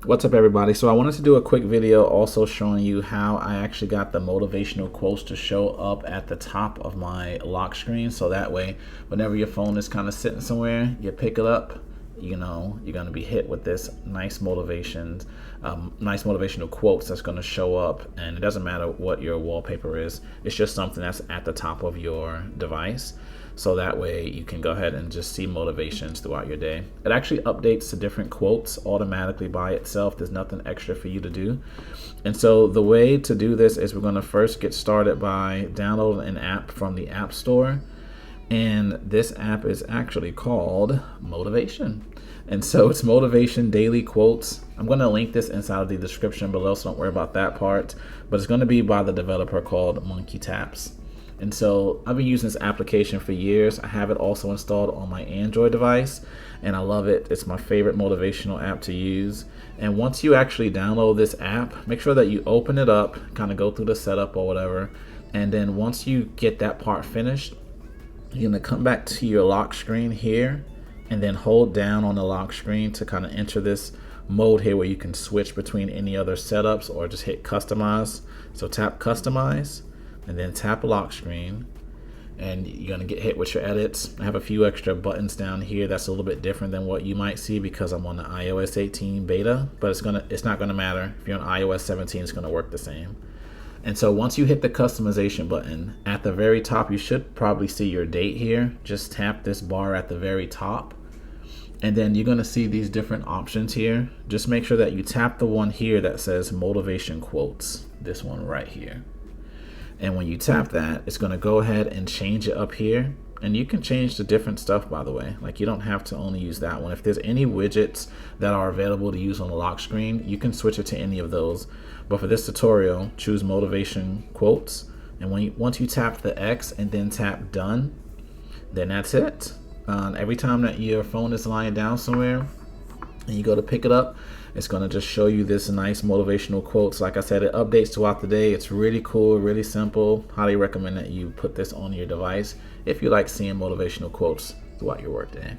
What's up, everybody? So I wanted to do a quick video also showing you how I actually got the motivational quotes to show up at the top of my lock screen. So that way, whenever your phone is kind of sitting somewhere, you pick it up, you know, you're going to be hit with this nice motivational quotes that's going to show up. And it doesn't matter what your wallpaper is. It's just something that's at the top of your device. So that way you can go ahead and just see motivations throughout your day. It actually updates to different quotes automatically by itself. There's nothing extra for you to do. And so the way to do this is we're going to first get started by downloading an app from the App Store. And this app is actually called Motivation. And so it's Motivation Daily Quotes. I'm going to link this inside of the description below, so don't worry about that part. But it's going to be by the developer called Monkey Taps. And so I've been using this application for years. I have it also installed on my Android device, and I love it. It's my favorite motivational app to use. And once you actually download this app, make sure that you open it up, kind of go through the setup or whatever. And then once you get that part finished, you're gonna come back to your lock screen here and then hold down on the lock screen to kind of enter this mode here where you can switch between any other setups or just hit customize. So tap customize and then tap lock screen, and you're gonna get hit with your edits. I have a few extra buttons down here that's a little bit different than what you might see because I'm on the iOS 18 beta, but it's not gonna matter. If you're on iOS 17, it's gonna work the same. And so once you hit the customization button, at the very top, you should probably see your date here. Just tap this bar at the very top, and then you're gonna see these different options here. Just make sure that you tap the one here that says motivation quotes, this one right here. And when you tap that, it's going to go ahead and change it up here. And you can change the different stuff, by the way. Like, you don't have to only use that one. If there's any widgets that are available to use on the lock screen, you can switch it to any of those. But for this tutorial, choose motivation quotes. And once you tap the X and then tap done, then that's it. Every time that your phone is lying down somewhere and you go to pick it up, it's going to just show you this nice motivational quotes. Like I said, it updates throughout the day. It's really cool, really simple. Highly recommend that you put this on your device if you like seeing motivational quotes throughout your workday.